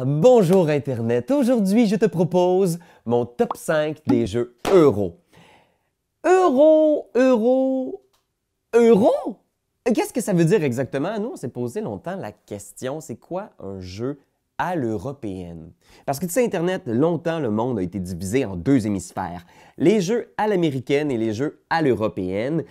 Bonjour Internet. Aujourd'hui, je te propose mon top 5 des jeux euro. Euro? Qu'est-ce que ça veut dire exactement? Nous, on s'est posé longtemps la question, c'est quoi un jeu à l'européenne? Parce que tu sais, Internet, longtemps, le monde a été divisé en deux hémisphères. Les jeux à l'américaine et les jeux à l'européenne.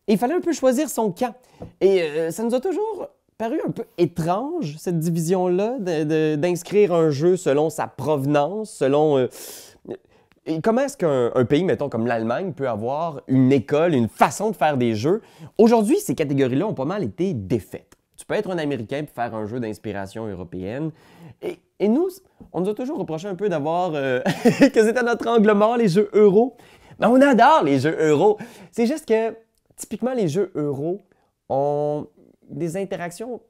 Il fallait un peu choisir son camp. Et ça nous a toujours paru un peu étrange, cette division-là, d'inscrire un jeu selon sa provenance, selon... Et comment est-ce qu'un pays, mettons, comme l'Allemagne, peut avoir une école, une façon de faire des jeux? Aujourd'hui, ces catégories-là ont pas mal été défaites. Tu peux être un Américain et faire un jeu d'inspiration européenne. Et nous, on nous a toujours reproché un peu d'avoir... que c'était notre angle mort, les jeux euro. Mais on adore les jeux euro. C'est juste que, typiquement, les jeux euro ont des interactions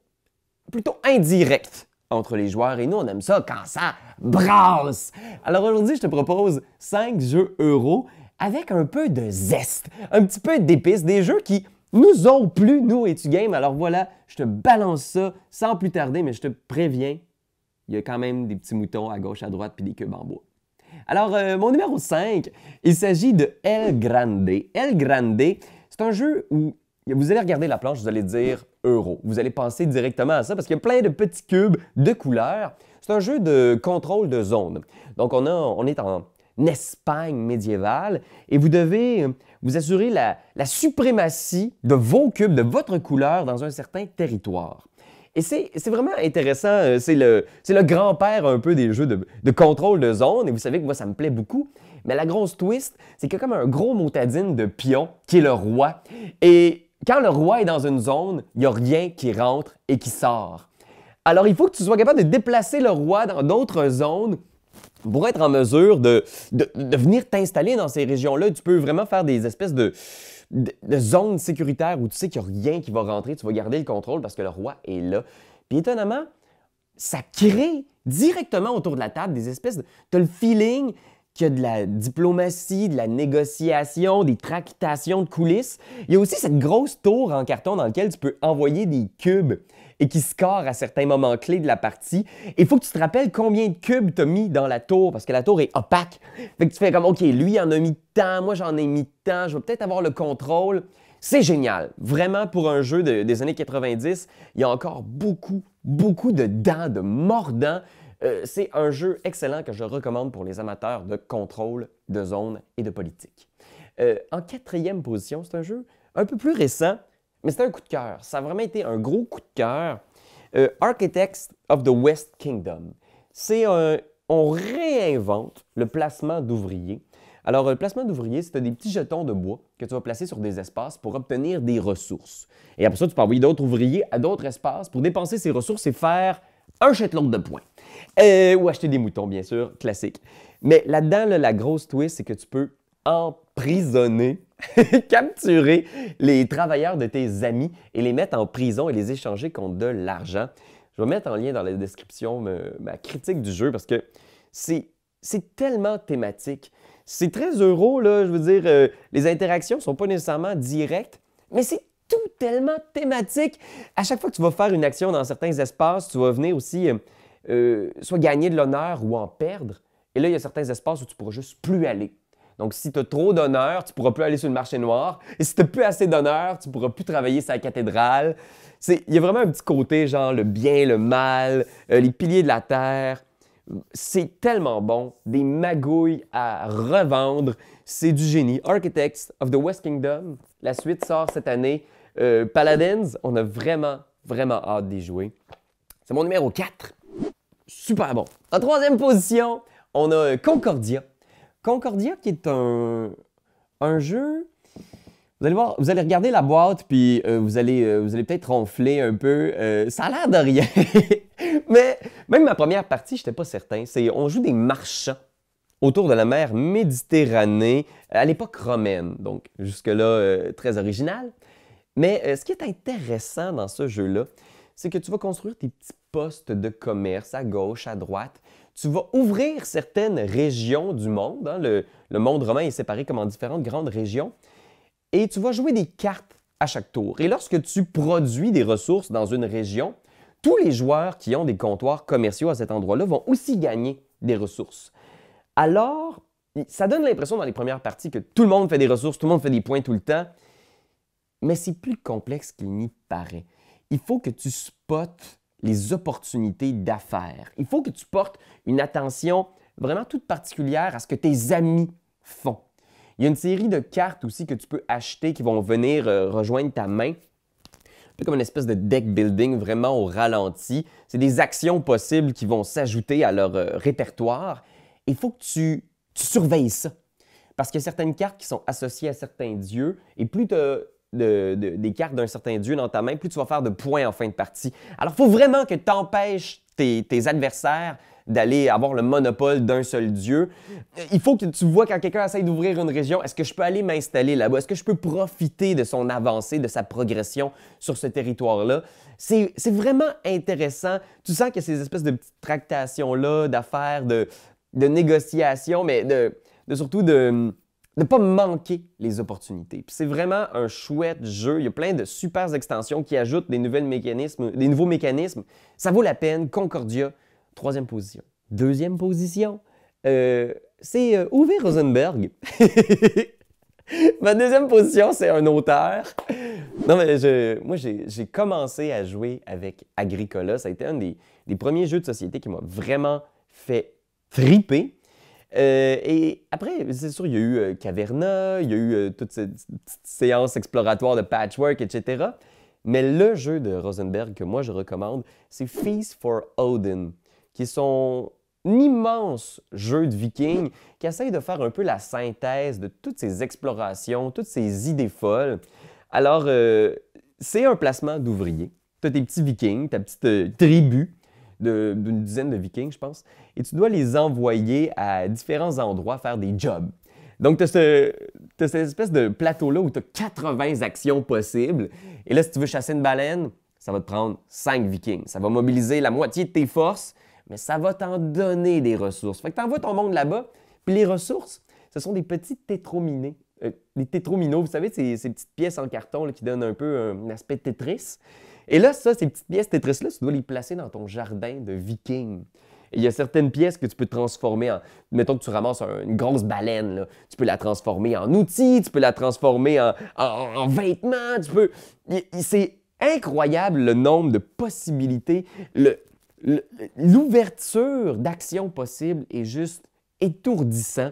plutôt indirectes entre les joueurs. Et nous, on aime ça quand ça brasse. Alors aujourd'hui, je te propose 5 jeux euro avec un peu de zeste, un petit peu d'épices, des jeux qui nous ont plu, nous et tu game. Alors voilà, je te balance ça sans plus tarder, mais je te préviens, il y a quand même des petits moutons à gauche, à droite, puis des cubes en bois. Alors, mon numéro 5, il s'agit de El Grande. El Grande, c'est un jeu où vous allez regarder la planche, vous allez dire euro. Vous allez penser directement à ça parce qu'il y a plein de petits cubes de couleurs. C'est un jeu de contrôle de zone. Donc, on est en Espagne médiévale et vous devez vous assurer la suprématie de vos cubes, de votre couleur dans un certain territoire. Et c'est vraiment intéressant. C'est le grand-père un peu des jeux de contrôle de zone. Et vous savez que moi, ça me plaît beaucoup. Mais la grosse twist, c'est qu'il y a comme un gros motadine de pion qui est le roi. Et quand le roi est dans une zone, il n'y a rien qui rentre et qui sort. Alors, il faut que tu sois capable de déplacer le roi dans d'autres zones pour être en mesure de venir t'installer dans ces régions-là. Tu peux vraiment faire des espèces de zones sécuritaires où tu sais qu'il n'y a rien qui va rentrer. Tu vas garder le contrôle parce que le roi est là. Puis étonnamment, ça crée directement autour de la table des espèces de... Tu as le feeling qu'il y a de la diplomatie, de la négociation, des tractations de coulisses. Il y a aussi cette grosse tour en carton dans laquelle tu peux envoyer des cubes et qui score à certains moments clés de la partie. Il faut que tu te rappelles combien de cubes tu as mis dans la tour parce que la tour est opaque. Fait que tu fais comme, OK, lui il en a mis tant, moi j'en ai mis tant, je vais peut-être avoir le contrôle. C'est génial. Vraiment, pour un jeu des années 90, il y a encore beaucoup de dents, de mordants. C'est un jeu excellent que je recommande pour les amateurs de contrôle, de zone et de politique. En quatrième position, c'est un jeu un peu plus récent, mais c'est un coup de cœur. Ça a vraiment été un gros coup de cœur. Architects of the West Kingdom. On réinvente le placement d'ouvriers. Alors, le placement d'ouvriers, c'est des petits jetons de bois que tu vas placer sur des espaces pour obtenir des ressources. Et après ça, tu peux envoyer d'autres ouvriers à d'autres espaces pour dépenser ces ressources et faire un shitload de points. Ou acheter des moutons, bien sûr, classique. Mais là-dedans, la grosse twist, c'est que tu peux emprisonner, capturer les travailleurs de tes amis et les mettre en prison et les échanger contre de l'argent. Je vais mettre en lien dans la description ma critique du jeu parce que c'est tellement thématique. C'est très euro, là, je veux dire, les interactions ne sont pas nécessairement directes, mais c'est tout tellement thématique. À chaque fois que tu vas faire une action dans certains espaces, tu vas venir aussi soit gagner de l'honneur ou en perdre. Et là, il y a certains espaces où tu ne pourras juste plus aller. Donc, si tu as trop d'honneur, tu ne pourras plus aller sur le marché noir. Et si tu n'as plus assez d'honneur, tu ne pourras plus travailler sur la cathédrale. Il y a vraiment un petit côté, genre le bien, le mal, les piliers de la terre. C'est tellement bon. Des magouilles à revendre. C'est du génie. Architects of the West Kingdom. La suite sort cette année. Paladins, on a vraiment hâte d'y jouer. C'est mon numéro 4. Super bon. En troisième position, on a Concordia. Concordia qui est un jeu... Vous allez voir, vous allez regarder la boîte puis vous allez peut-être ronfler un peu. Ça a l'air de rien. Mais même ma première partie, je n'étais pas certain. On joue des marchands autour de la mer Méditerranée à l'époque romaine. Donc jusque-là, très original. Mais ce qui est intéressant dans ce jeu-là, c'est que tu vas construire tes petits postes de commerce à gauche, à droite. Tu vas ouvrir certaines régions du monde. Hein. Le monde romain est séparé comme en différentes grandes régions. Et tu vas jouer des cartes à chaque tour. Et lorsque tu produis des ressources dans une région, tous les joueurs qui ont des comptoirs commerciaux à cet endroit-là vont aussi gagner des ressources. Alors, ça donne l'impression dans les premières parties que tout le monde fait des ressources, tout le monde fait des points tout le temps, mais c'est plus complexe qu'il n'y paraît. Il faut que tu spottes les opportunités d'affaires. Il faut que tu portes une attention vraiment toute particulière à ce que tes amis font. Il y a une série de cartes aussi que tu peux acheter qui vont venir rejoindre ta main. Un peu comme une espèce de deck building vraiment au ralenti. C'est des actions possibles qui vont s'ajouter à leur répertoire. Il faut que tu surveilles ça. Parce qu'il y a certaines cartes qui sont associées à certains dieux et plus tu as des cartes d'un certain dieu dans ta main, plus tu vas faire de points en fin de partie. Alors, il faut vraiment que tu empêches tes adversaires d'aller avoir le monopole d'un seul dieu. Il faut que tu vois quand quelqu'un essaie d'ouvrir une région, est-ce que je peux aller m'installer là-bas? Est-ce que je peux profiter de son avancée, de sa progression sur ce territoire-là? C'est vraiment intéressant. Tu sens qu'il y a ces espèces de petites tractations-là, d'affaires, de négociations, mais surtout de ne pas manquer les opportunités. Puis c'est vraiment un chouette jeu. Il y a plein de super extensions qui ajoutent des nouveaux mécanismes. Ça vaut la peine. Concordia, 3e position. 2e position, c'est Uwe Rosenberg. Ma 2e position, c'est un auteur. Non, mais moi, j'ai commencé à jouer avec Agricola. Ça a été un des premiers jeux de société qui m'a vraiment fait triper. Et après, c'est sûr, il y a eu Caverna, il y a eu toute cette petite séance exploratoire de patchwork, etc. Mais le jeu de Rosenberg que moi je recommande, c'est Feast for Odin, qui est son immense jeu de viking qui essaye de faire un peu la synthèse de toutes ces explorations, toutes ces idées folles. Alors, c'est un placement d'ouvriers. Tu as tes petits vikings, ta petite tribu d'une dizaine de vikings, je pense, et tu dois les envoyer à différents endroits faire des jobs. Donc, tu as cette espèce de plateau-là où tu as 80 actions possibles. Et là, si tu veux chasser une baleine, ça va te prendre 5 vikings. Ça va mobiliser la moitié de tes forces, mais ça va t'en donner des ressources. Fait que tu envoies ton monde là-bas, puis les ressources, ce sont des petits tétrominés. Les tétrominos, vous savez, ces petites pièces en carton là, qui donnent un peu un aspect Tetris. Et là, ces petites pièces Tetris-là, tu dois les placer dans ton jardin de vikings. Et il y a certaines pièces que tu peux transformer en... Mettons que tu ramasses une grosse baleine, là. Tu peux la transformer en outil, tu peux la transformer en vêtements, tu peux... C'est incroyable le nombre de possibilités. L'ouverture d'actions possibles est juste étourdissant.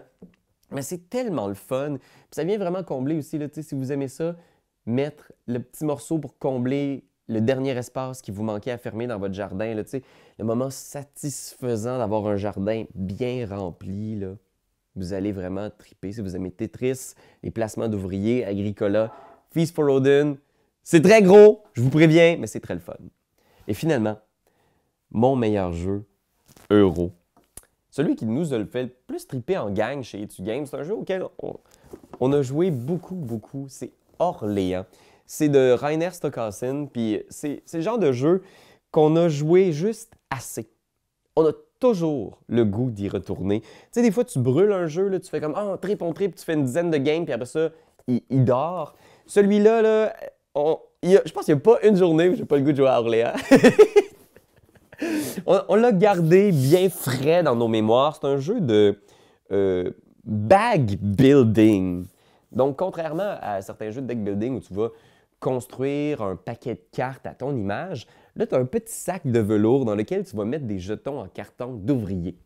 Mais c'est tellement le fun. Puis ça vient vraiment combler aussi, là, si vous aimez ça, mettre le petit morceau pour combler le dernier espace qui vous manquait à fermer dans votre jardin, là, le moment satisfaisant d'avoir un jardin bien rempli, là, vous allez vraiment triper. Si vous aimez Tetris, les placements d'ouvriers, Agricola, Feast for Odin, c'est très gros, je vous préviens, mais c'est très le fun. Et finalement, mon meilleur jeu, Euro. Celui qui nous a le fait le plus triper en gang chez Etu Games, c'est un jeu auquel on a joué beaucoup, c'est Orléans. C'est de Rainer Stockhausen, puis c'est le genre de jeu qu'on a joué juste assez. On a toujours le goût d'y retourner. Tu sais, des fois, tu brûles un jeu, là, tu fais comme « Ah, on trip », tu fais une dizaine de games, puis après ça, il dort. Celui-là, là, je pense qu'il n'y a pas une journée où j'ai pas le goût de jouer à Orléans. On l'a gardé bien frais dans nos mémoires. C'est un jeu de bag building. Donc, contrairement à certains jeux de deck building où tu vas construire un paquet de cartes à ton image, là, tu as un petit sac de velours dans lequel tu vas mettre des jetons en carton d'ouvrier.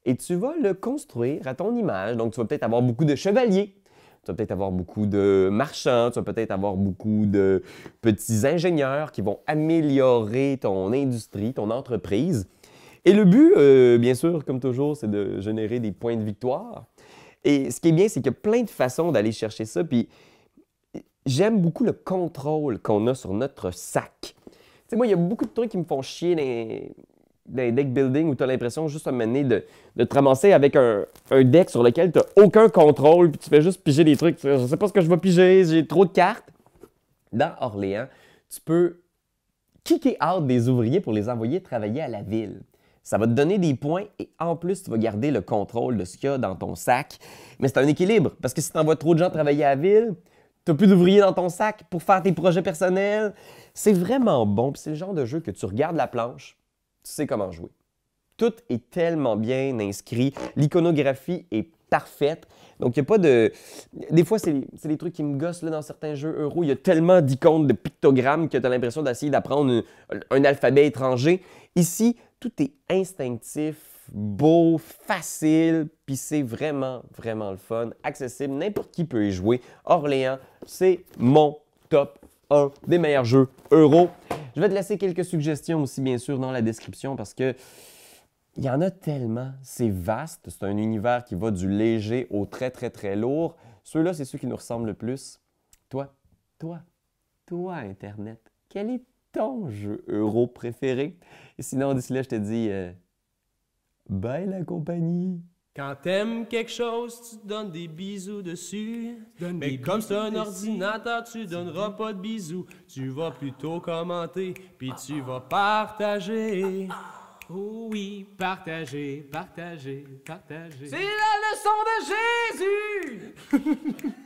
Et tu vas le construire à ton image. Donc, tu vas peut-être avoir beaucoup de chevaliers, tu vas peut-être avoir beaucoup de marchands, tu vas peut-être avoir beaucoup de petits ingénieurs qui vont améliorer ton industrie, ton entreprise. Et le but, bien sûr, comme toujours, c'est de générer des points de victoire. Et ce qui est bien, c'est qu'il y a plein de façons d'aller chercher ça. Puis j'aime beaucoup le contrôle qu'on a sur notre sac. Tu sais, moi, il y a beaucoup de trucs qui me font chier dans les deck building où tu as l'impression juste à mener de te ramasser avec un deck sur lequel tu n'as aucun contrôle, puis tu fais juste piger des trucs. Je ne sais pas ce que je vais piger, j'ai trop de cartes. Dans Orléans, tu peux kicker out des ouvriers pour les envoyer travailler à la ville. Ça va te donner des points et en plus, tu vas garder le contrôle de ce qu'il y a dans ton sac. Mais c'est un équilibre parce que si tu envoies trop de gens travailler à la ville, T'as plus d'ouvriers dans ton sac pour faire tes projets personnels. C'est vraiment bon, puis c'est le genre de jeu que tu regardes la planche, tu sais comment jouer. Tout est tellement bien inscrit, l'iconographie est parfaite, donc il n'y a pas de... Des fois, c'est des trucs qui me gossent là, dans certains jeux euro, il y a tellement d'icônes, de pictogrammes que tu as l'impression d'essayer d'apprendre un alphabet étranger. Ici, tout est instinctif, beau, facile, puis c'est vraiment, vraiment le fun, accessible, n'importe qui peut y jouer. Orléans, c'est mon top 1 des meilleurs jeux euro. Je vais te laisser quelques suggestions aussi, bien sûr, dans la description parce que il y en a tellement. C'est vaste. C'est un univers qui va du léger au très, très, très lourd. Ceux-là, c'est ceux qui nous ressemblent le plus. Toi, Internet, quel est ton jeu euro préféré? Et sinon, d'ici là, je te dis bye la compagnie! Quand t'aimes quelque chose, tu te donnes des bisous dessus. Mais comme c'est un ordinateur, tu donneras pas de bisous. Tu vas plutôt commenter, puis tu vas partager. Oh oui, partager, partager, partager. C'est la leçon de Jésus!